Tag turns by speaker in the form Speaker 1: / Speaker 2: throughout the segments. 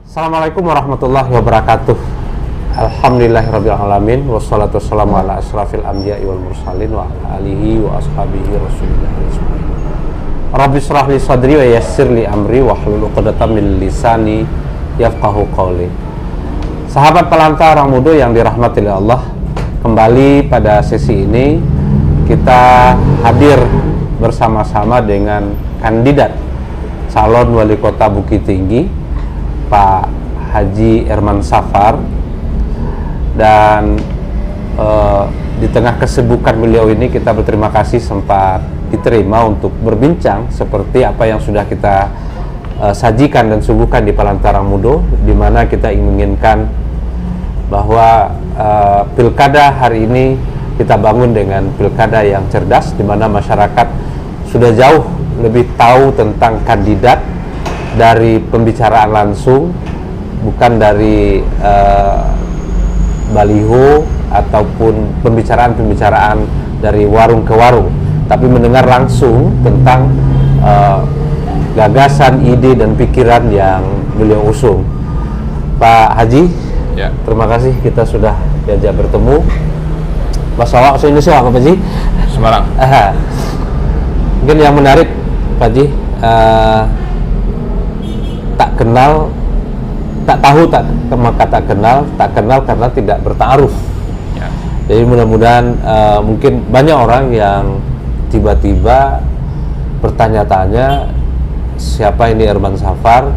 Speaker 1: Assalamualaikum warahmatullahi wabarakatuh. Alhamdulillahirabbil alamin wassalatu wassalamu ala asrafil anbiya'i wal mursalin wa ala alihi wa ashabihi rasulillah ajmain. Rabbi shrah li sadri wa yassir li amri wahlul 'uqdatam min lisani yafqahu qawli. Sahabat Pelantara Muda yang dirahmati oleh Allah, kembali pada sesi ini kita hadir bersama-sama dengan kandidat calon wali kota Bukit Tinggi, Pak Haji Herman Safar. Dan di tengah kesibukan beliau ini, kita berterima kasih sempat diterima untuk berbincang seperti apa yang sudah kita sajikan dan suguhkan di Pelantara Muda, di mana kita inginkan bahwa pilkada hari ini kita bangun dengan pilkada yang cerdas, di mana masyarakat sudah jauh lebih tahu tentang kandidat dari pembicaraan langsung, bukan dari baliho ataupun pembicaraan-pembicaraan dari warung ke warung, tapi mendengar langsung tentang gagasan, ide, dan pikiran yang beliau usung. Pak Haji, ya, terima kasih kita sudah diajak bertemu. Masalah Indonesia apa Pak Haji?
Speaker 2: Semarang.
Speaker 1: Mungkin yang menarik Pak Haji, tak kenal, tak tahu, maka tak kenal karena tidak bertaaruf. Ya. Jadi mudah-mudahan mungkin banyak orang yang tiba-tiba bertanya-tanya, siapa ini Herman Safar?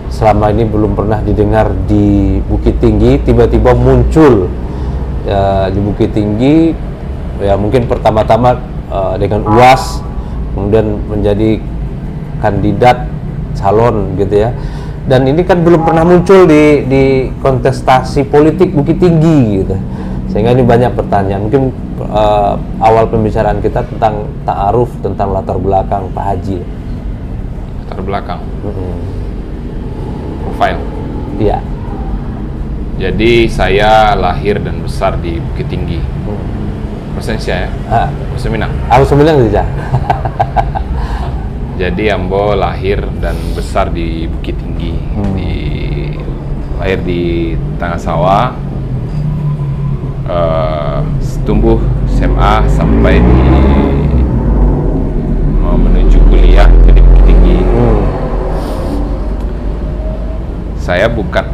Speaker 1: Selama ini belum pernah didengar di Bukit Tinggi, tiba-tiba muncul di Bukit Tinggi. Ya mungkin pertama-tama dengan UAS, kemudian menjadi kandidat calon gitu ya, dan ini kan belum pernah muncul di kontestasi politik Bukit Tinggi gitu, sehingga ini banyak pertanyaan. Mungkin awal pembicaraan kita tentang ta'aruf, tentang latar belakang Pak Haji.
Speaker 2: Latar belakang, profile.
Speaker 1: Iya.
Speaker 2: Jadi saya lahir dan besar di Bukit Tinggi. Persensia ya? Bahasa Minang.
Speaker 1: Aku Minang saja.
Speaker 2: Jadi Ambo lahir dan besar di Bukit Tinggi, lahir di tengah sawah, tumbuh SMA sampai mau menuju kuliah di Bukit Tinggi. Saya bukan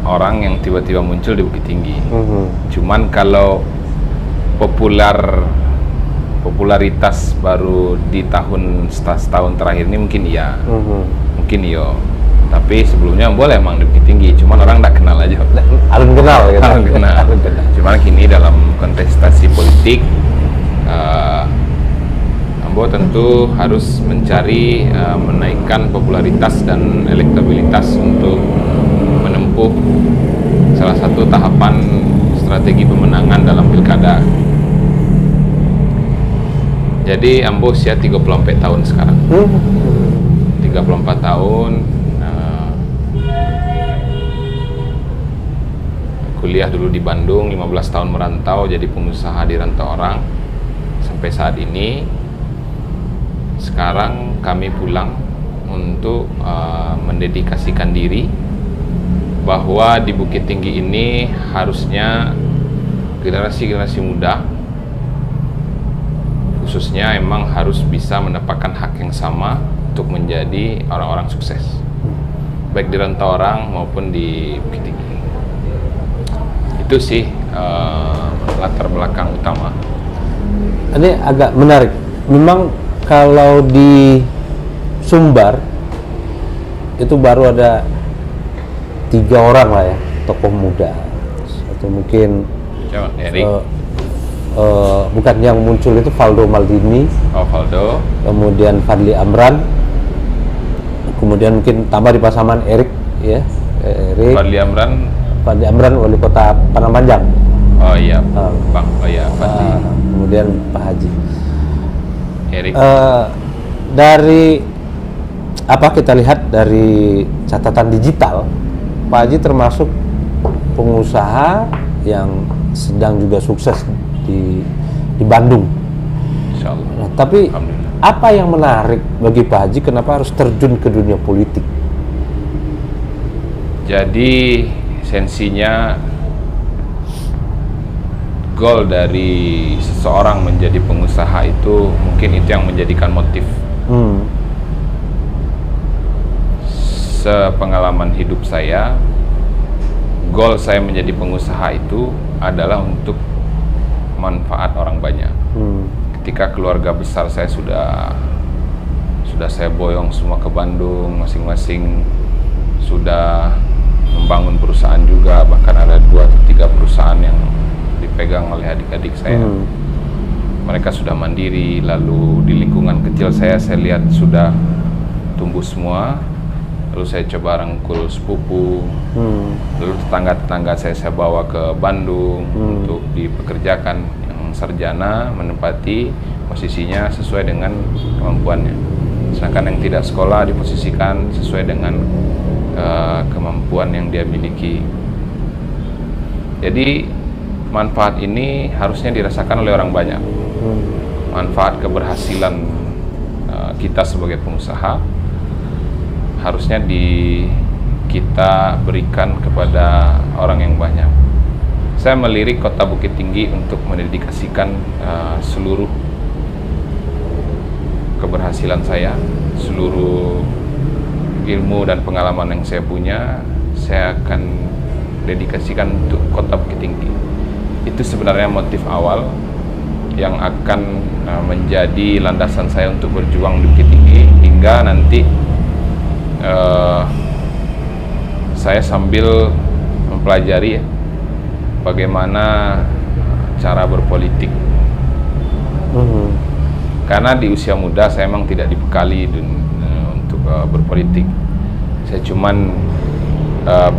Speaker 2: orang yang tiba-tiba muncul di Bukit Tinggi. Cuman kalau popularitas baru di setahun terakhir ini mungkin iya, mungkin iyo. Tapi sebelumnya boleh emang di Bukit Tinggi, cuman orang nggak kenal aja.
Speaker 1: Alun kenal gitu.
Speaker 2: Alun kenal. Cuman kini dalam kontestasi politik, Ambo tentu harus mencari menaikkan popularitas dan elektabilitas untuk menempuh salah satu tahapan strategi pemenangan dalam pilkada. Jadi Ambo usia 34 tahun sekarang. 34 tahun, kuliah dulu di Bandung, 15 tahun merantau jadi pengusaha di rantau orang sampai saat ini. Sekarang kami pulang untuk mendedikasikan diri bahwa di Bukit Tinggi ini harusnya generasi-generasi muda khususnya emang harus bisa mendapatkan hak yang sama untuk menjadi orang-orang sukses, baik di rantau orang maupun di Bukit Tinggi. Itu sih latar belakang utama.
Speaker 1: Ini agak menarik. Memang kalau di Sumbar itu baru ada 3 orang lah ya, tokoh muda, atau mungkin bukan yang muncul itu Valdo Maldini.
Speaker 2: Oh, Valdo.
Speaker 1: Kemudian Fadli Amran. Kemudian mungkin tambah di Pasaman Erik ya. Erik.
Speaker 2: Fadli Amran
Speaker 1: wali kota Padang Panjang.
Speaker 2: Oh iya, Bang. Oh iya, Fadli.
Speaker 1: Kemudian Pak Haji.
Speaker 2: Erik.
Speaker 1: Dari apa kita lihat dari catatan digital, Pak Haji termasuk pengusaha yang sedang juga sukses di Bandung.
Speaker 2: Insyaallah.
Speaker 1: Nah, tapi apa yang menarik bagi Pak Haji, kenapa harus terjun ke dunia politik?
Speaker 2: Jadi esensinya, goal dari seseorang menjadi pengusaha itu mungkin itu yang menjadikan motif. Sepengalaman hidup saya, goal saya menjadi pengusaha itu adalah untuk manfaat orang banyak. Ketika keluarga besar saya sudah saya boyong semua ke Bandung, masing-masing sudah membangun perusahaan juga, bahkan ada 2 atau 3 perusahaan yang dipegang oleh adik-adik saya. Mereka sudah mandiri, lalu di lingkungan kecil saya lihat sudah tumbuh semua. Lalu saya coba rangkul sepupu, lalu tetangga-tetangga saya bawa ke Bandung untuk dipekerjakan, yang sarjana menempati posisinya sesuai dengan kemampuannya, sedangkan yang tidak sekolah diposisikan sesuai dengan kemampuan yang dia miliki. Jadi manfaat ini harusnya dirasakan oleh orang banyak. Manfaat keberhasilan kita sebagai pengusaha harusnya kita berikan kepada orang yang banyak. Saya melirik Kota Bukit Tinggi untuk mendedikasikan seluruh keberhasilan saya, seluruh ilmu dan pengalaman yang saya punya, saya akan dedikasikan untuk Kota Bukit Tinggi. Itu sebenarnya motif awal yang akan menjadi landasan saya untuk berjuang di Bukit Tinggi, hingga nanti saya sambil mempelajari bagaimana cara berpolitik. Karena di usia muda saya memang tidak dibekali untuk berpolitik. Saya cuman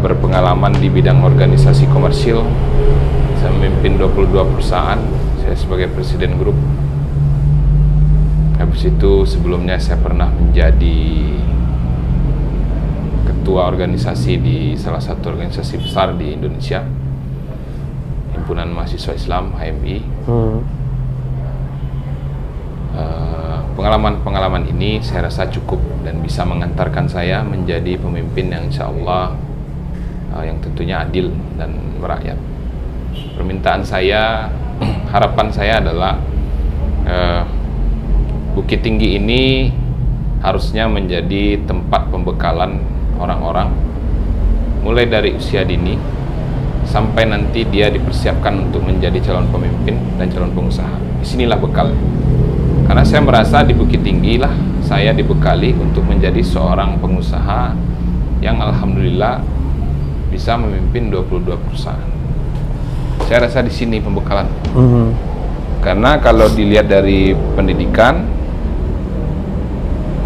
Speaker 2: berpengalaman di bidang organisasi komersil. Saya memimpin 22 perusahaan. Saya sebagai presiden grup. Habis itu sebelumnya saya pernah menjadi ketua organisasi di salah satu organisasi besar di Indonesia, Himpunan Mahasiswa Islam HMI. Pengalaman-pengalaman ini saya rasa cukup dan bisa mengantarkan saya menjadi pemimpin yang insya Allah yang tentunya adil dan merakyat. Permintaan saya, harapan saya adalah Bukit Tinggi ini harusnya menjadi tempat pembekalan orang-orang mulai dari usia dini sampai nanti dia dipersiapkan untuk menjadi calon pemimpin dan calon pengusaha. Disinilah bekal. Karena saya merasa di Bukit Tinggi lah saya dibekali untuk menjadi seorang pengusaha yang alhamdulillah bisa memimpin 22 perusahaan. Saya rasa di sini pembekalan. Karena kalau dilihat dari pendidikan,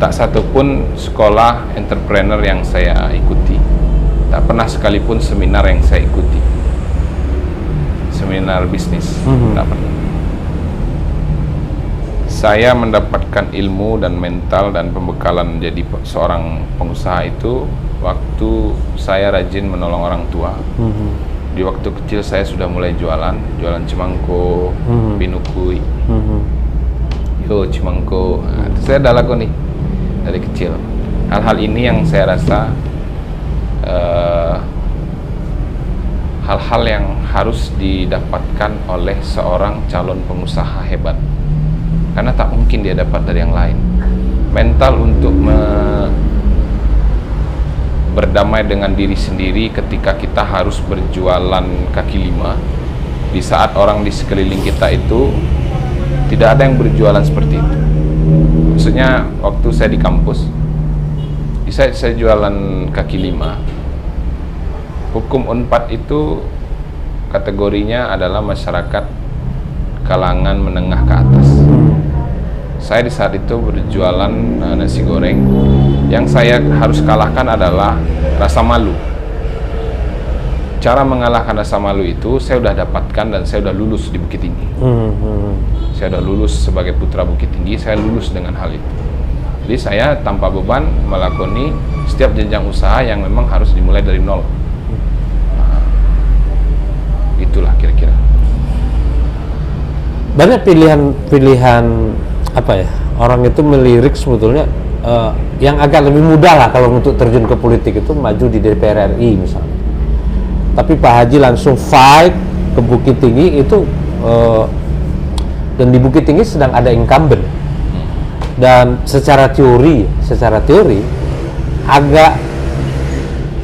Speaker 2: tak satupun sekolah entrepreneur yang saya ikuti, tak pernah sekalipun seminar yang saya ikuti, seminar bisnis, tak pernah. Saya mendapatkan ilmu dan mental dan pembekalan menjadi seorang pengusaha itu waktu saya rajin menolong orang tua. Di waktu kecil saya sudah mulai jualan cemangko, pinukui, cemangko. Nah, itu saya udah laku nih dari kecil. Hal-hal ini yang saya rasa hal-hal yang harus didapatkan oleh seorang calon pengusaha hebat, karena tak mungkin dia dapat dari yang lain. Mental untuk berdamai dengan diri sendiri ketika kita harus berjualan kaki lima, di saat orang di sekeliling kita itu tidak ada yang berjualan seperti itu. Maksudnya waktu saya di kampus, saya jualan kaki lima. Hukum Unpad itu kategorinya adalah masyarakat kalangan menengah ke atas. Saya di saat itu berjualan nasi goreng. Yang saya harus kalahkan adalah rasa malu. Cara mengalahkan rasa malu itu saya sudah dapatkan dan saya sudah lulus di Bukit Tinggi. Saya sudah lulus sebagai putra Bukit Tinggi, saya lulus dengan hal itu. Jadi saya tanpa beban melakoni setiap jenjang usaha yang memang harus dimulai dari nol. Itulah kira-kira.
Speaker 1: Banyak pilihan apa ya, orang itu melirik sebetulnya yang agak lebih mudah lah kalau untuk terjun ke politik itu maju di DPR RI misalnya. Tapi Pak Haji langsung fight ke Bukit Tinggi itu, dan di Bukit Tinggi sedang ada incumbent. Dan secara teori agak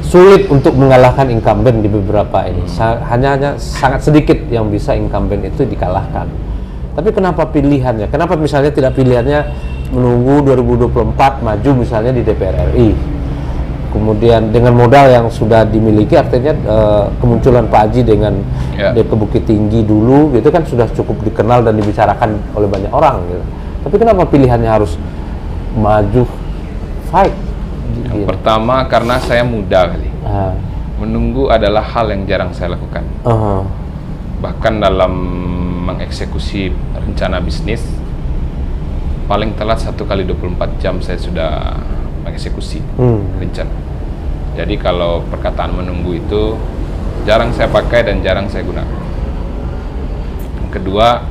Speaker 1: sulit untuk mengalahkan incumbent di beberapa ini. Hanya sangat sedikit yang bisa incumbent itu dikalahkan. Tapi kenapa pilihannya? Kenapa misalnya tidak pilihannya menunggu 2024 maju misalnya di DPR RI? Kemudian dengan modal yang sudah dimiliki, artinya kemunculan Pak Haji dengan dia ke Bukit Tinggi dulu, gitu kan sudah cukup dikenal dan dibicarakan oleh banyak orang. Gitu. Tapi kenapa pilihannya harus maju fight?
Speaker 2: Yang pertama karena saya muda kali. Menunggu adalah hal yang jarang saya lakukan. Bahkan dalam mengeksekusi rencana bisnis, paling telat 1 kali 24 jam saya sudah mengeksekusi rencana. Jadi kalau perkataan menunggu itu jarang saya pakai dan jarang saya gunakan. Yang kedua,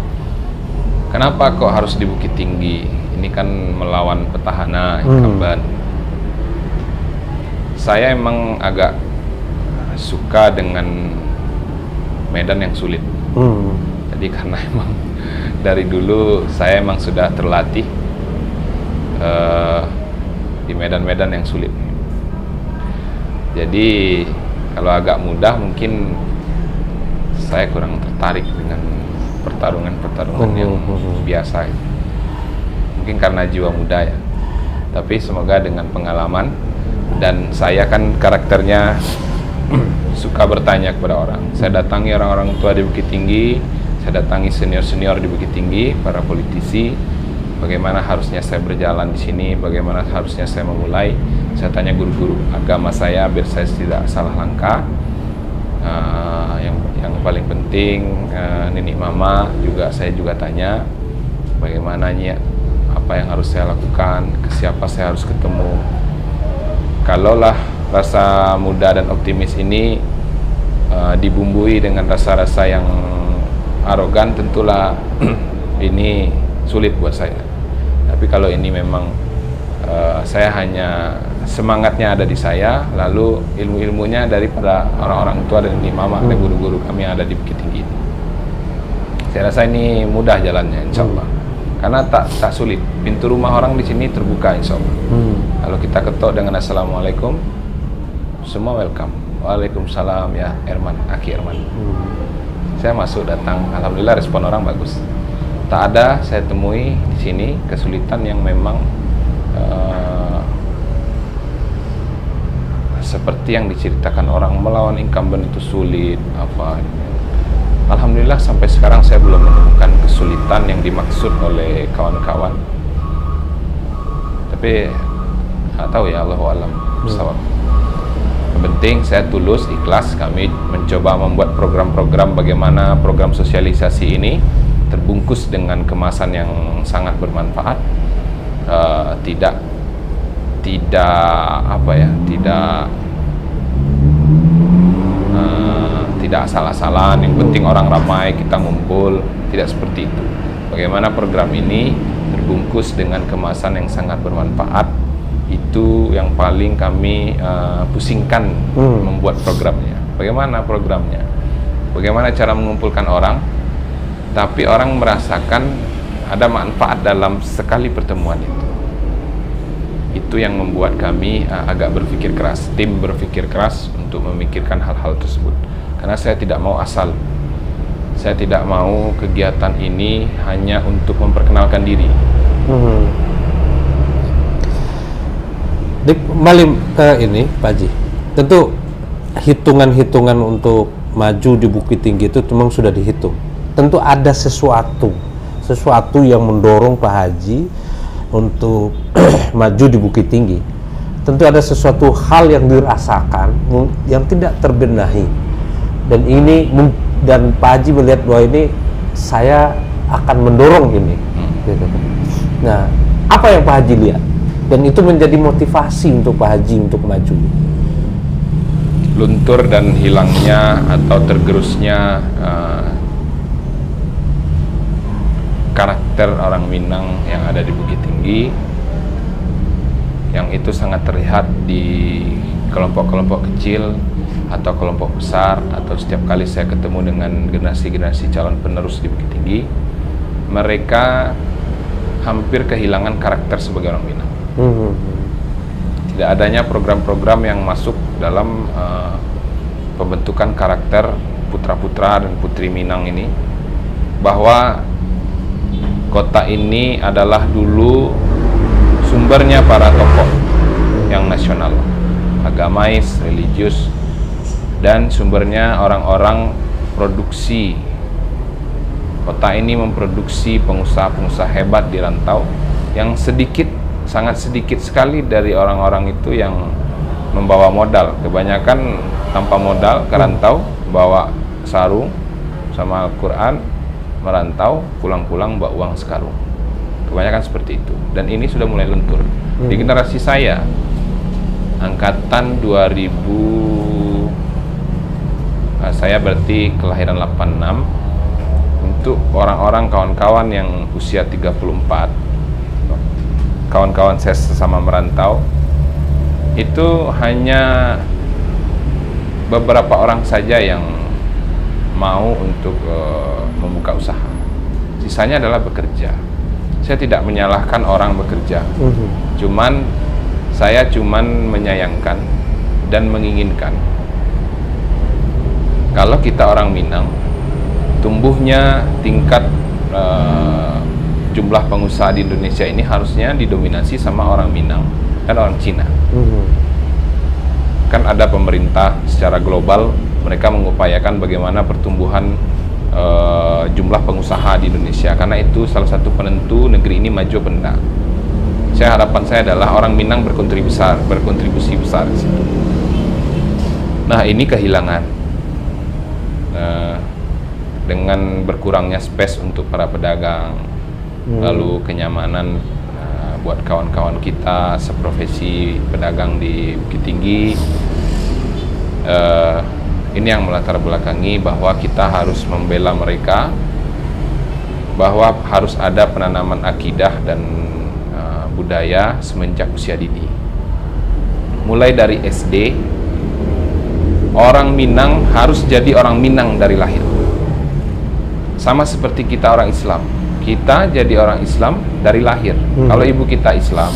Speaker 2: kenapa kok harus di Bukit Tinggi? Ini kan melawan petahana incumbent. Saya emang agak suka dengan medan yang sulit. Jadi karena emang dari dulu saya emang sudah terlatih di medan-medan yang sulit. Jadi kalau agak mudah mungkin saya kurang tertarik dengan pertarungan yang biasa. Mungkin karena jiwa muda ya. Tapi semoga dengan pengalaman, dan saya kan karakternya suka bertanya kepada orang. Saya datangi orang-orang tua di Bukit Tinggi, saya datangi senior-senior di Bukit Tinggi, para politisi, bagaimana harusnya saya berjalan di sini, bagaimana harusnya saya memulai. Saya tanya guru-guru agama saya biar saya tidak salah langkah. Yang paling penting, nenek mama juga saya juga tanya bagaimananya, apa yang harus saya lakukan, ke siapa saya harus ketemu. Kalaulah rasa muda dan optimis ini dibumbui dengan rasa-rasa yang arogan, tentulah ini sulit buat saya. Tapi kalau ini memang saya hanya semangatnya ada di saya, lalu ilmu-ilmunya daripada orang-orang tua dan imam dan guru-guru kami yang ada di Bukit Tinggi ini. Saya rasa ini mudah jalannya, insya Allah. Karena tak sulit. Pintu rumah orang di sini terbuka, insya Allah. Kalau kita ketok dengan assalamualaikum, semua welcome. Waalaikumsalam ya Herman, Aki Herman. Saya masuk datang, alhamdulillah respon orang bagus. Tak ada saya temui di sini kesulitan yang memang seperti yang diceritakan orang melawan incumbent itu sulit apa. Alhamdulillah sampai sekarang saya belum menemukan kesulitan yang dimaksud oleh kawan-kawan. Tapi nggak tahu ya, Allahu a'lam bishawab. Yang penting saya tulus, ikhlas. Kami mencoba membuat program-program, bagaimana program sosialisasi ini terbungkus dengan kemasan yang sangat bermanfaat, tidak asal-asalan. Yang penting orang ramai, kita ngumpul, tidak seperti itu. Bagaimana program ini terbungkus dengan kemasan yang sangat bermanfaat, itu yang paling kami pusingkan membuat programnya. Bagaimana programnya? Bagaimana cara mengumpulkan orang, tapi orang merasakan ada manfaat dalam sekali pertemuan itu. Itu yang membuat kami agak berpikir keras, tim berpikir keras untuk memikirkan hal-hal tersebut. Karena saya tidak mau asal. Saya tidak mau kegiatan ini hanya untuk memperkenalkan diri.
Speaker 1: Kembali ke ini, Pak Haji. Tentu hitungan-hitungan untuk maju di Bukit Tinggi itu memang sudah dihitung. Tentu ada sesuatu yang mendorong Pak Haji untuk maju di Bukit Tinggi. Tentu ada sesuatu hal yang dirasakan yang tidak terbenahi. Dan Pak Haji melihat bahwa ini saya akan mendorong ini. Gitu. Nah, apa yang Pak Haji lihat? Dan itu menjadi motivasi untuk Pak Haji untuk maju.
Speaker 2: Luntur dan hilangnya atau tergerusnya karakter orang Minang yang ada di Bukit Tinggi yang itu sangat terlihat di kelompok-kelompok kecil atau kelompok besar, atau setiap kali saya ketemu dengan generasi-generasi calon penerus di Bukit Tinggi, mereka hampir kehilangan karakter sebagai orang Minang. Tidak adanya program-program yang masuk dalam pembentukan karakter putra-putra dan putri Minang ini, bahwa kota ini adalah dulu sumbernya para tokoh yang nasional, agamais, religius, dan sumbernya orang-orang produksi. Kota ini memproduksi pengusaha-pengusaha hebat di rantau, yang sedikit, sangat sedikit sekali dari orang-orang itu yang membawa modal. Kebanyakan tanpa modal ke rantau, bawa sarung sama Al-Quran, merantau, pulang-pulang bawa uang sekarung. Kebanyakan seperti itu, dan ini sudah mulai lentur. Di generasi saya, angkatan 2000, saya berarti kelahiran 86, untuk orang-orang kawan-kawan yang usia 34, kawan-kawan saya sesama merantau, itu hanya beberapa orang saja yang mau untuk membuka usaha. Sisanya adalah bekerja. Saya tidak menyalahkan orang bekerja, saya cuman menyayangkan dan menginginkan kalau kita orang Minang, tumbuhnya tingkat jumlah pengusaha di Indonesia ini harusnya didominasi sama orang Minang dan orang Cina. Kan ada pemerintah secara global, mereka mengupayakan bagaimana pertumbuhan jumlah pengusaha di Indonesia, karena itu salah satu penentu negeri ini maju apa enggak. Harapan saya adalah orang Minang berkontribusi besar di situ. Nah, ini kehilangan dengan berkurangnya space untuk para pedagang, lalu kenyamanan buat kawan-kawan kita seprofesi pedagang di Bukit Tinggi. Ini yang melatar belakangi bahwa kita harus membela mereka, bahwa harus ada penanaman akidah dan budaya semenjak usia dini. Mulai dari SD, orang Minang harus jadi orang Minang dari lahir. Sama seperti kita orang Islam, kita jadi orang Islam dari lahir. Kalau ibu kita Islam,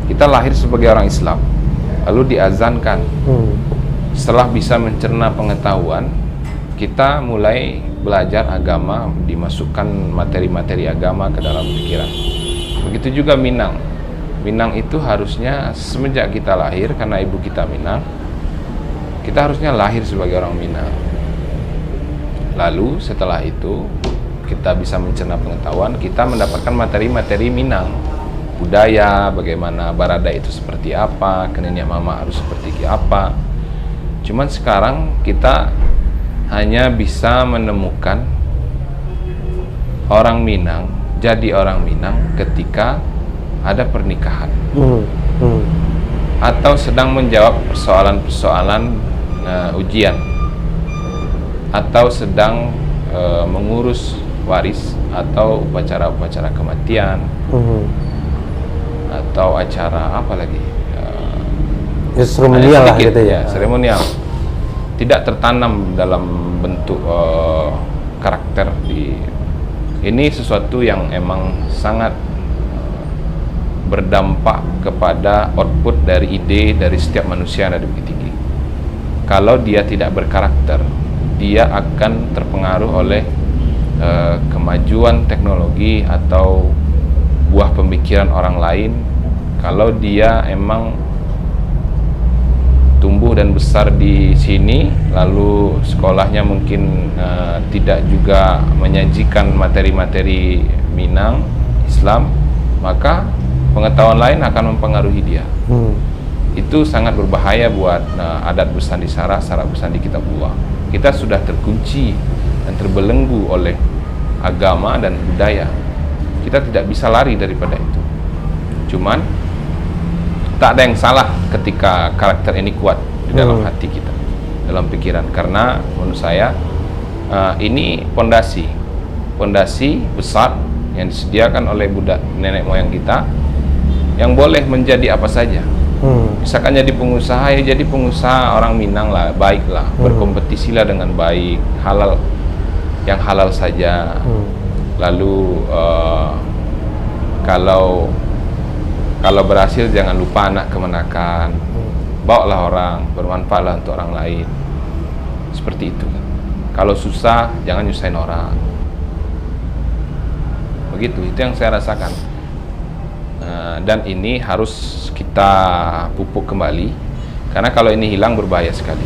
Speaker 2: kita lahir sebagai orang Islam, lalu diazankan. Setelah bisa mencerna pengetahuan, kita mulai belajar agama, dimasukkan materi-materi agama ke dalam pikiran. Begitu juga Minang. Minang itu harusnya semenjak kita lahir, karena ibu kita Minang, kita harusnya lahir sebagai orang Minang. Lalu setelah itu kita bisa mencerna pengetahuan, kita mendapatkan materi-materi Minang, budaya, bagaimana barada itu seperti apa, kenenek mama harus seperti apa. Cuman sekarang kita hanya bisa menemukan orang Minang jadi orang Minang ketika ada pernikahan, atau sedang menjawab persoalan-persoalan ujian, atau sedang mengurus waris, atau upacara-upacara kematian, atau acara apa lagi,
Speaker 1: seremonial lah gitu ya.
Speaker 2: Seremonial. Tidak tertanam dalam bentuk karakter di ini, sesuatu yang emang sangat berdampak kepada output dari ide dari setiap manusia yang ada di Bukit Tinggi. Kalau dia tidak berkarakter, dia akan terpengaruh oleh kemajuan teknologi atau buah pemikiran orang lain. Kalau dia emang tumbuh dan besar di sini, lalu sekolahnya mungkin tidak juga menyajikan materi-materi Minang, Islam, maka pengetahuan lain akan mempengaruhi dia. Itu sangat berbahaya buat adat bersandi sara bersandi kita buah. Kita sudah terkunci dan terbelenggu oleh agama dan budaya. Kita tidak bisa lari daripada itu. Cuman tak ada yang salah ketika karakter ini kuat di dalam hati kita, dalam pikiran, karena menurut saya ini pondasi besar yang disediakan oleh nenek moyang kita, yang boleh menjadi apa saja. Misalkan jadi pengusaha, ya jadi pengusaha orang Minang lah, baiklah, berkompetisilah dengan baik, halal, yang halal saja. Lalu kalau berhasil jangan lupa anak kemenakan, bawalah orang, bermanfaatlah untuk orang lain, seperti itu. Kalau susah jangan nyusahin orang, begitu. Itu yang saya rasakan. Dan ini harus kita pupuk kembali, karena kalau ini hilang berbahaya sekali.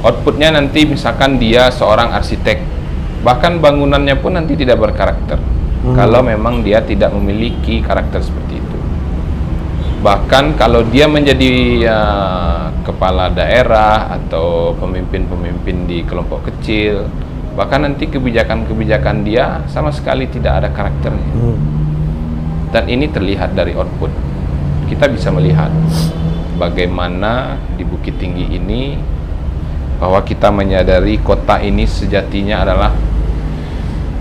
Speaker 2: Outputnya nanti misalkan dia seorang arsitek, bahkan bangunannya pun nanti tidak berkarakter, kalau memang dia tidak memiliki karakter seperti itu. Bahkan kalau dia menjadi kepala daerah atau pemimpin-pemimpin di kelompok kecil, bahkan nanti kebijakan-kebijakan dia sama sekali tidak ada karakternya. Dan ini terlihat dari output. Kita bisa melihat bagaimana di Bukit Tinggi ini, bahwa kita menyadari kota ini sejatinya adalah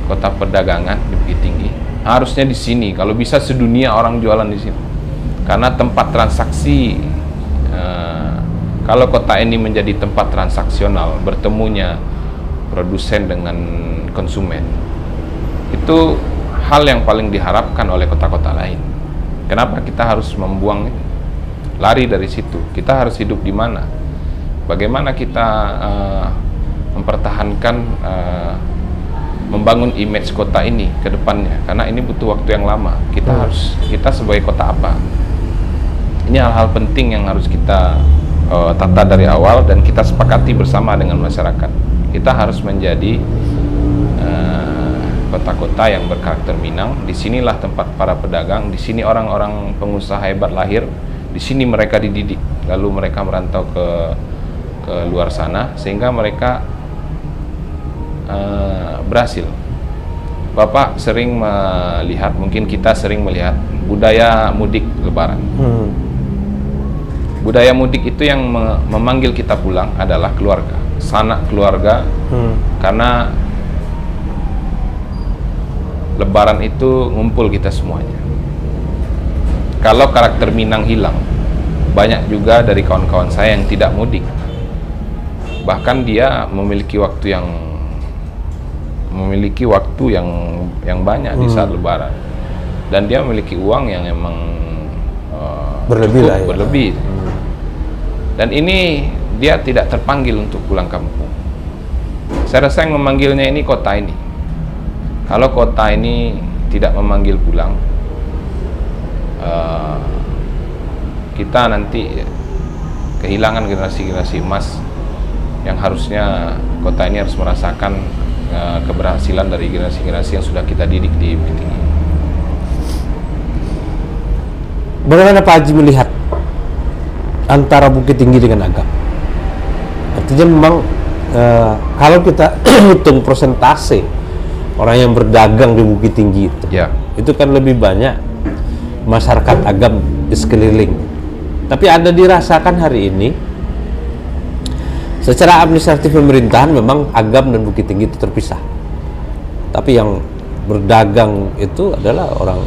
Speaker 2: kota perdagangan di Bukit Tinggi. Harusnya di sini, kalau bisa sedunia orang jualan di sini. Karena tempat transaksi, kalau kota ini menjadi tempat transaksional, bertemunya produsen dengan konsumen, itu hal yang paling diharapkan oleh kota-kota lain. Kenapa kita harus membuang ini? Lari dari situ. Kita harus hidup di mana? Bagaimana kita mempertahankan, membangun image kota ini ke depannya? Karena ini butuh waktu yang lama. Kita sebagai kota apa? Ini hal-hal penting yang harus kita tata dari awal dan kita sepakati bersama dengan masyarakat. Kita harus menjadi kota-kota yang berkarakter Minang. Disinilah tempat para pedagang, di sini orang-orang pengusaha hebat lahir, di sini mereka dididik, lalu mereka merantau ke luar sana sehingga mereka berhasil. Bapak sering melihat, mungkin kita sering melihat budaya mudik Lebaran. Budaya mudik itu yang memanggil kita pulang adalah keluarga, sanak keluarga, karena Lebaran itu ngumpul kita semuanya. Kalau karakter Minang hilang, banyak juga dari kawan-kawan saya yang tidak mudik. Bahkan dia memiliki waktu yang banyak di saat Lebaran, dan dia memiliki uang yang emang berlebih. Dan ini dia tidak terpanggil untuk pulang kampung. Saya rasa yang memanggilnya ini kota ini. Kalau kota ini tidak memanggil pulang, kita nanti kehilangan generasi-generasi emas yang harusnya kota ini harus merasakan keberhasilan dari generasi-generasi yang sudah kita didik di Bukit Tinggi.
Speaker 1: Bagaimana Pak Haji melihat antara Bukit Tinggi dengan Agam? Artinya memang kalau kita hitung persentase orang yang berdagang di Bukit Tinggi itu, itu kan lebih banyak masyarakat Agam di sekeliling. Tapi ada dirasakan hari ini secara administratif pemerintahan memang Agam dan Bukit Tinggi itu terpisah. Tapi yang berdagang itu adalah orang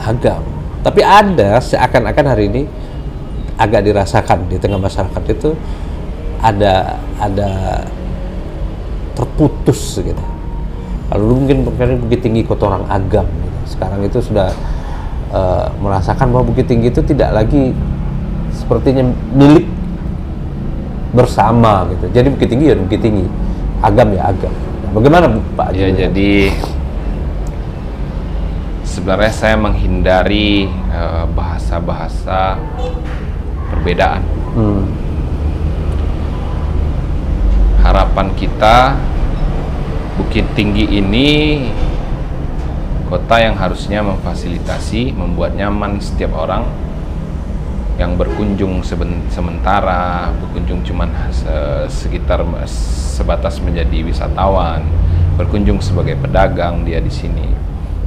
Speaker 1: Agam. Tapi ada seakan-akan hari ini agak dirasakan di tengah masyarakat itu ada terputus gitu. Lalu mungkin Bukit Tinggi kota orang Agam, sekarang itu sudah merasakan bahwa Bukit Tinggi itu tidak lagi sepertinya milik bersama gitu. Jadi Bukit Tinggi ya Bukit Tinggi, Agam ya Agam. Nah, bagaimana Pak?
Speaker 2: Ya, jadi sebenarnya saya menghindari bahasa-bahasa perbedaan. Harapan kita Bukit Tinggi ini kota yang harusnya memfasilitasi, membuat nyaman setiap orang yang berkunjung sementara, berkunjung cuman sekitar sebatas menjadi wisatawan, berkunjung sebagai pedagang dia di sini,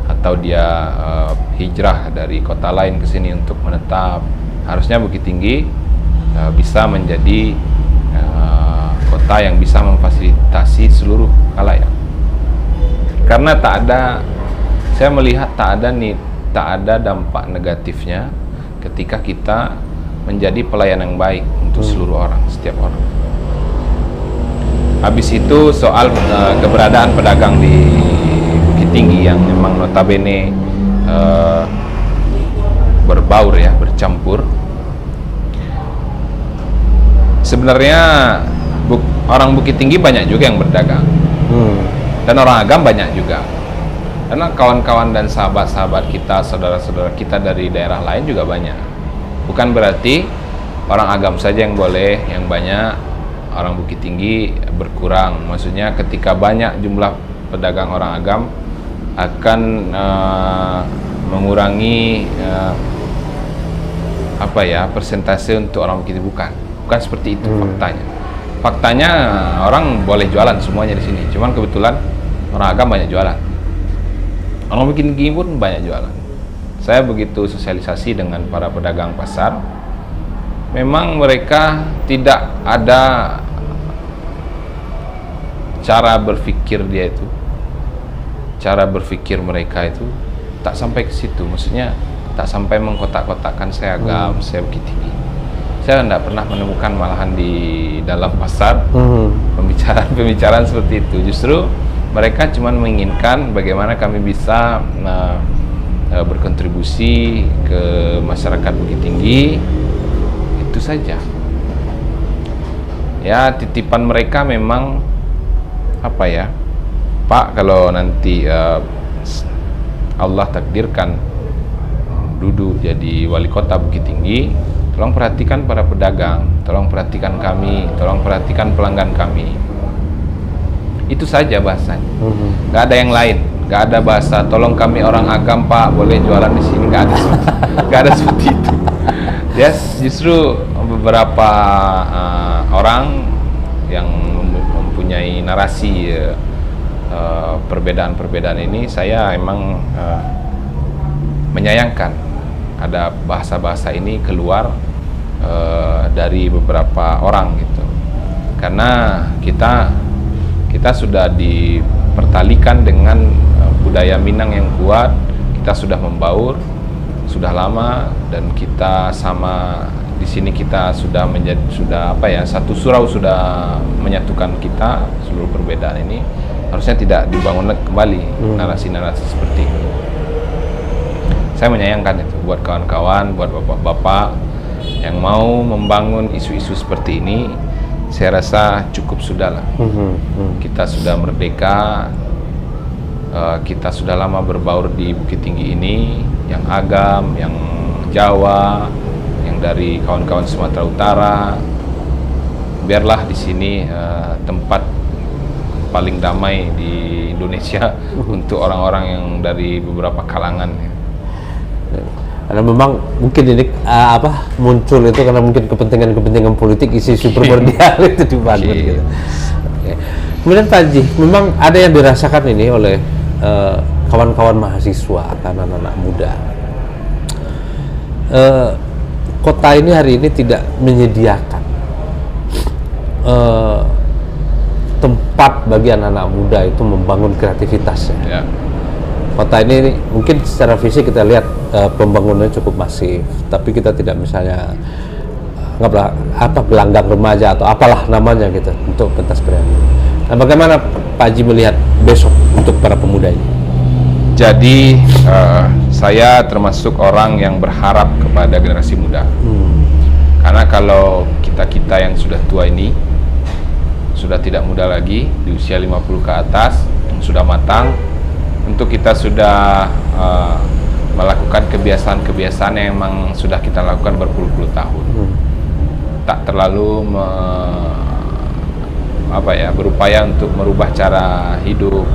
Speaker 2: atau dia hijrah dari kota lain ke sini untuk menetap. Harusnya Bukit Tinggi bisa menjadi kota yang bisa memfasilitasi seluruh khalayak. Karena saya melihat tak ada tak ada dampak negatifnya ketika kita menjadi pelayan yang baik untuk seluruh orang, setiap orang. Habis itu soal keberadaan pedagang di Bukit Tinggi yang memang notabene berbaur ya, bercampur. Sebenarnya orang Bukit Tinggi banyak juga yang berdagang, dan orang Agam banyak juga. Karena kawan-kawan dan sahabat-sahabat kita, saudara-saudara kita dari daerah lain juga banyak. Bukan berarti orang Agam saja yang boleh, yang banyak orang Bukit Tinggi berkurang. Maksudnya ketika banyak jumlah pedagang orang Agam akan mengurangi persentase untuk orang Bukit Tinggi. Bukan seperti itu faktanya. Faktanya orang boleh jualan semuanya di sini. Cuman kebetulan orang Agam banyak jualan. Orang Bukit Tinggi pun banyak jualan. Saya begitu sosialisasi dengan para pedagang pasar. Memang mereka tidak ada cara berpikir dia itu. Cara berpikir mereka itu tak sampai ke situ. Maksudnya tak sampai mengkotak-kotakkan saya Agam, saya Bukit Tinggi. Saya tidak pernah menemukan malahan di dalam pasar pembicaraan seperti itu. Justru mereka cuma menginginkan bagaimana kami bisa berkontribusi ke masyarakat Bukit Tinggi. Itu saja. Ya, titipan mereka memang Pak, kalau nanti Allah takdirkan duduk jadi wali kota Bukit Tinggi, tolong perhatikan para pedagang, tolong perhatikan kami, tolong perhatikan pelanggan kami. Itu saja bahasanya. Nggak ada yang lain. Nggak ada bahasa tolong kami orang Agam Pak boleh jualan di sini. Nggak ada. Nggak ada seperti itu. Ya, justru beberapa orang yang mempunyai narasi perbedaan-perbedaan ini, saya emang menyayangkan ada bahasa-bahasa ini keluar dari beberapa orang gitu. Karena kita sudah dipertalikan dengan budaya Minang yang kuat, kita sudah membaur sudah lama, dan kita sama di sini kita sudah satu surau sudah menyatukan kita. Seluruh perbedaan ini harusnya tidak dibangun kembali narasi-narasi seperti ini. Saya menyayangkan itu buat kawan-kawan, buat bapak-bapak yang mau membangun isu-isu seperti ini. Saya rasa cukup sudahlah. Kita sudah merdeka, kita sudah lama berbaur di Bukit Tinggi ini, yang Agam, yang Jawa, yang dari kawan-kawan Sumatera Utara. Biarlah di sini tempat paling damai di Indonesia untuk orang-orang yang dari beberapa kalangan.
Speaker 1: Karena memang mungkin ini muncul itu karena mungkin kepentingan politik, isu-isu primordial itu dibangun gitu. Kemudian Pak Haji, memang ada yang dirasakan ini oleh kawan-kawan mahasiswa, anak-anak muda. Kota ini hari ini tidak menyediakan tempat bagi anak-anak muda itu membangun kreativitasnya.
Speaker 2: Ya.
Speaker 1: Kota ini mungkin secara fisik kita lihat pembangunannya cukup masif, tapi kita tidak misalnya gelanggang remaja atau apalah namanya gitu untuk pentas berani. Nah, bagaimana Pak Haji melihat besok untuk para pemuda ini?
Speaker 2: Jadi saya termasuk orang yang berharap kepada generasi muda. Karena kalau kita yang sudah tua ini sudah tidak muda lagi, di usia 50 ke atas, yang sudah matang, untuk kita sudah melakukan kebiasaan-kebiasaan yang memang sudah kita lakukan berpuluh-puluh tahun. Tak terlalu berupaya untuk merubah cara hidup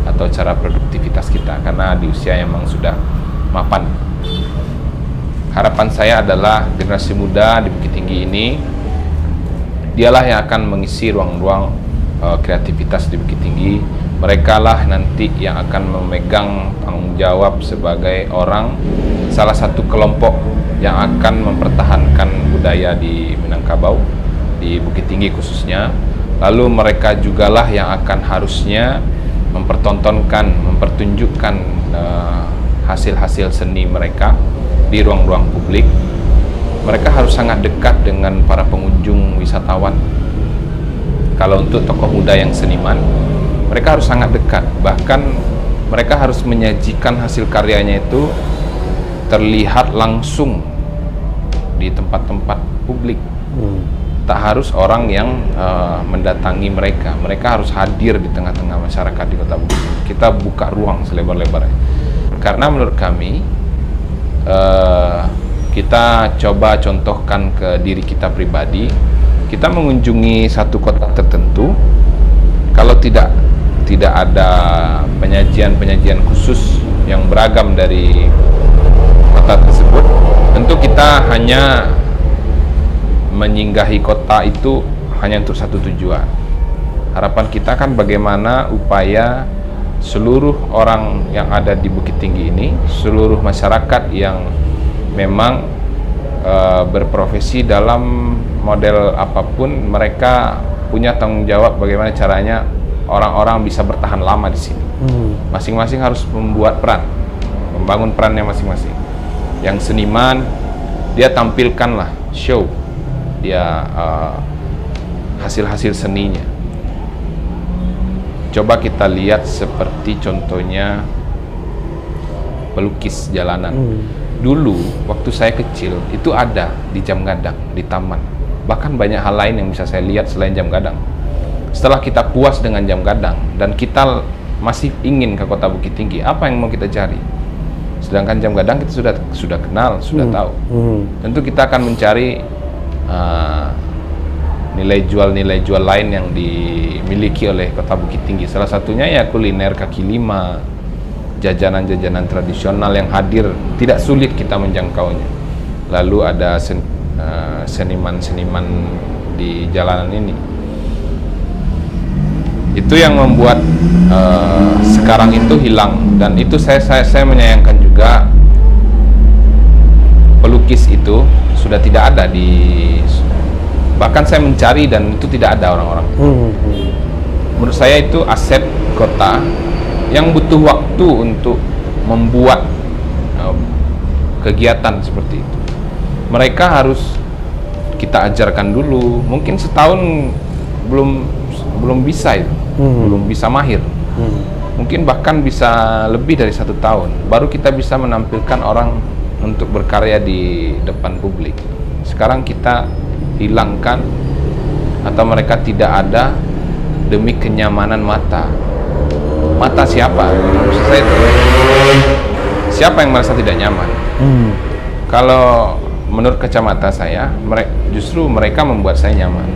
Speaker 2: atau cara produktivitas kita, karena di usia yang memang sudah mapan. Harapan saya adalah generasi muda di Bukit Tinggi ini, dialah yang akan mengisi ruang-ruang kreativitas di Bukit Tinggi. Mereka lah nanti yang akan memegang tanggung jawab sebagai salah satu kelompok yang akan mempertahankan budaya di Minangkabau, di Bukit Tinggi khususnya. Lalu mereka jugalah yang akan harusnya mempertontonkan, mempertunjukkan hasil-hasil seni mereka di ruang-ruang publik. Mereka harus sangat dekat dengan para pengunjung wisatawan. Kalau untuk tokoh muda yang seniman, mereka harus sangat dekat. Bahkan mereka harus menyajikan hasil karyanya itu terlihat langsung di tempat-tempat publik. Tak harus orang yang mendatangi mereka. Mereka harus hadir di tengah-tengah masyarakat di Kota Bukit Tinggi. Kita buka ruang selebar-lebarnya. Karena menurut kami, kita coba contohkan ke diri kita pribadi. Kita mengunjungi satu kota tertentu, kalau tidak ada penyajian khusus yang beragam dari kota tersebut, tentu kita hanya menyinggahi kota itu hanya untuk satu tujuan. Harapan kita kan bagaimana upaya seluruh orang yang ada di Bukit Tinggi ini, seluruh masyarakat yang memang berprofesi dalam model apapun, mereka punya tanggung jawab bagaimana caranya orang-orang bisa bertahan lama di sini. Masing-masing harus membuat peran, membangun perannya masing-masing. Yang seniman, dia tampilkanlah show, dia hasil-hasil seninya. Coba kita lihat seperti contohnya pelukis jalanan. Dulu waktu saya kecil itu ada di Jam Gadang, di taman. Bahkan banyak hal lain yang bisa saya lihat selain Jam Gadang. Setelah kita puas dengan Jam Gadang dan kita masih ingin ke Kota Bukit Tinggi, apa yang mau kita cari? Sedangkan Jam Gadang kita sudah kenal, sudah tahu. Tentu kita akan mencari nilai jual lain yang dimiliki oleh Kota Bukit Tinggi. Salah satunya ya kuliner kaki lima, jajanan-jajanan tradisional yang hadir, tidak sulit kita menjangkaunya. Lalu ada seniman-seniman di jalanan ini. Itu yang membuat sekarang itu hilang, dan itu saya menyayangkan juga. Pelukis itu sudah tidak ada bahkan saya mencari dan itu tidak ada orang-orang. Menurut saya itu aset kota yang butuh waktu untuk membuat kegiatan seperti itu. Mereka harus kita ajarkan dulu. Mungkin setahun belum bisa itu, belum bisa mahir. Mungkin bahkan bisa lebih dari 1 tahun baru kita bisa menampilkan orang untuk berkarya di depan publik. Sekarang kita hilangkan atau mereka tidak ada demi kenyamanan mata. Mata siapa? Maksud saya itu, siapa yang merasa tidak nyaman? Kalau menurut kacamata saya, justru mereka membuat saya nyaman.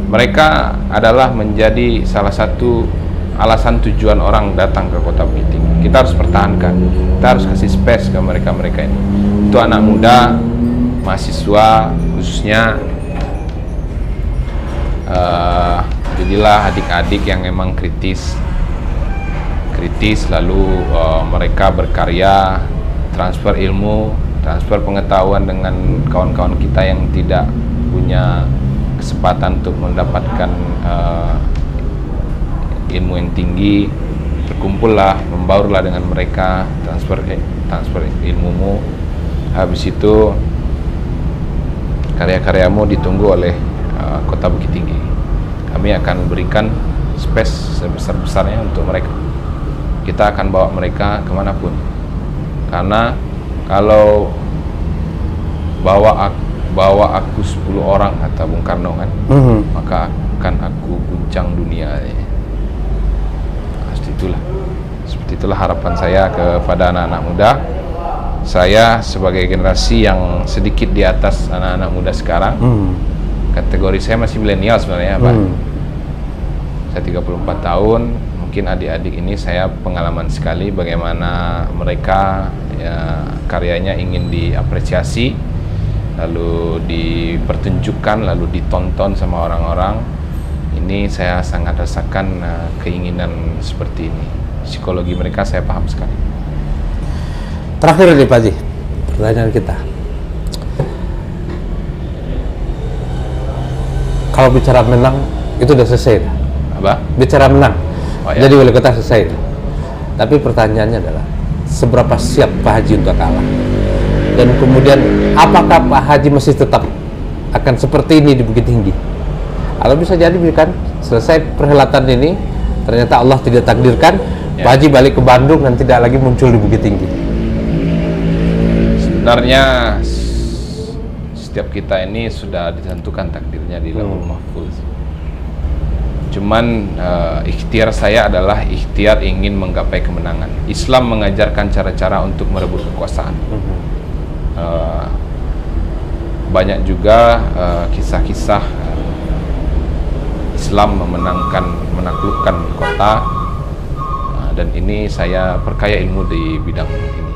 Speaker 2: Mereka adalah menjadi salah satu alasan tujuan orang datang ke Kota Bukit Tinggi. Kita harus pertahankan, kita harus kasih space ke mereka ini. Itu anak muda, mahasiswa khususnya, jadilah adik-adik yang memang kritis, lalu mereka berkarya, transfer ilmu, transfer pengetahuan dengan kawan-kawan kita yang tidak punya kesempatan untuk mendapatkan ilmu yang tinggi. Berkumpullah, membaurlah dengan mereka, transfer ilmumu. Habis itu karya-karyamu ditunggu oleh Kota Bukit Tinggi. Kami akan berikan space sebesar-besarnya untuk mereka. Kita akan bawa mereka kemanapun. Karena kalau bawa aku 10 orang kata Bung Karno kan, maka akan aku guncang dunia. Seperti itulah harapan saya kepada anak-anak muda. Saya sebagai generasi yang sedikit di atas anak-anak muda sekarang, kategori saya masih milenial sebenarnya, Pak. Saya 34 tahun. Mungkin adik-adik ini saya pengalaman sekali bagaimana mereka karyanya ingin diapresiasi, lalu dipertunjukkan, lalu ditonton sama orang-orang. Ini saya sangat rasakan keinginan seperti ini. Psikologi mereka saya paham sekali.
Speaker 1: Terakhir nih Pak Haji, pertanyaan kita. Kalau bicara menang itu udah selesai.
Speaker 2: Apa?
Speaker 1: Bicara menang,
Speaker 2: Oh, ya.
Speaker 1: jadi wali kota selesai. Tapi pertanyaannya adalah, seberapa siap Pak Haji untuk kalah? Dan kemudian apakah Pak Haji masih tetap akan seperti ini di Bukit Tinggi? Kalau bisa jadi kan selesai perhelatan ini ternyata Allah tidak takdirkan, Pak Haji balik ke Bandung dan tidak lagi muncul di Bukit Tinggi.
Speaker 2: Sebenarnya setiap kita ini sudah ditentukan takdirnya di Lauhul Mahfuz. Cuman ikhtiar saya adalah ikhtiar ingin menggapai kemenangan. Islam mengajarkan cara-cara untuk merebut kekuasaan. Banyak juga kisah-kisah Islam menaklukkan kota, dan ini saya perkaya ilmu di bidang ini.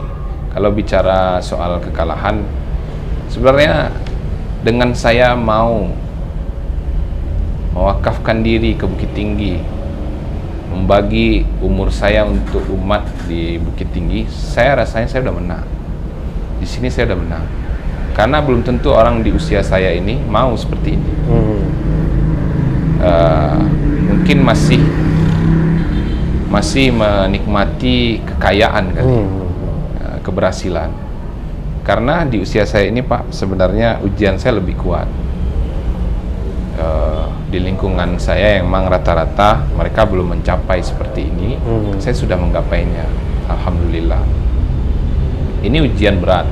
Speaker 2: Kalau bicara soal kekalahan, sebenarnya dengan saya mau mewakafkan diri ke Bukit Tinggi, membagi umur saya untuk umat di Bukit Tinggi, saya rasanya saya udah menang. Di sini saya udah menang. Karena belum tentu orang di usia saya ini mau seperti ini. Mungkin masih menikmati kekayaan kali, keberhasilan. Karena di usia saya ini Pak, sebenarnya ujian saya lebih kuat. Di lingkungan saya yang memang rata-rata mereka belum mencapai seperti ini, saya sudah menggapainya, alhamdulillah. Ini ujian berat,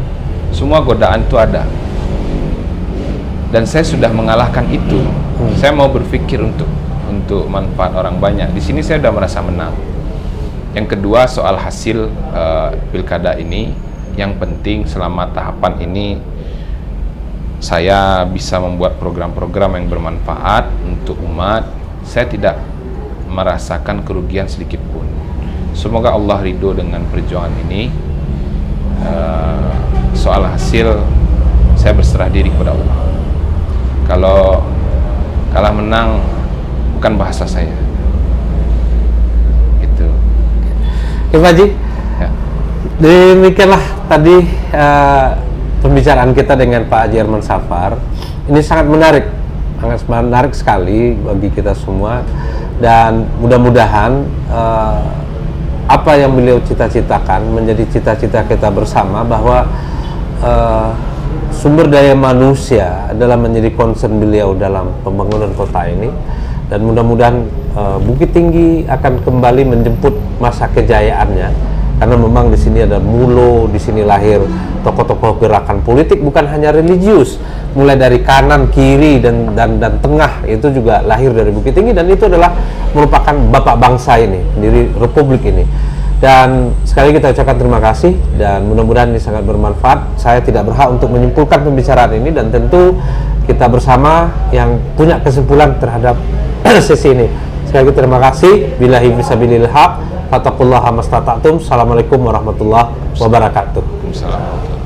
Speaker 2: semua godaan itu ada, dan saya sudah mengalahkan itu. Saya mau berpikir untuk manfaat orang banyak. Di sini saya sudah merasa menang. Yang kedua, soal hasil pilkada ini, yang penting selama tahapan ini saya bisa membuat program-program yang bermanfaat untuk umat. Saya tidak merasakan kerugian sedikit pun. Semoga Allah ridho dengan perjuangan ini. Soal hasil, saya berserah diri kepada Allah. Kalau kalah menang bukan bahasa saya. Gitu.
Speaker 1: Oke Pak Haji,
Speaker 2: Ya.
Speaker 1: demikianlah tadi pembicaraan kita dengan Pak Haji Herman Safar. Ini sangat menarik sekali bagi kita semua, dan mudah-mudahan apa yang beliau cita-citakan menjadi cita-cita kita bersama, bahwa sumber daya manusia adalah menjadi concern beliau dalam pembangunan kota ini, dan mudah-mudahan Bukit Tinggi akan kembali menjemput masa kejayaannya. Karena memang di sini ada Mulo, di sini lahir tokoh-tokoh gerakan politik, bukan hanya religius, mulai dari kanan, kiri, dan tengah, itu juga lahir dari Bukit Tinggi, dan itu adalah merupakan bapak bangsa ini, pendiri republik ini. Dan sekali kita ucapkan terima kasih, dan mudah-mudahan ini sangat bermanfaat. Saya tidak berhak untuk menyimpulkan pembicaraan ini, dan tentu kita bersama yang punya kesimpulan terhadap sesi ini. Sekali lagi terima kasih. Billahi fisabilil haq. Fattaqullaha mastata'tum. Assalamualaikum warahmatullahi wabarakatuh.
Speaker 2: Waalaikumsalam.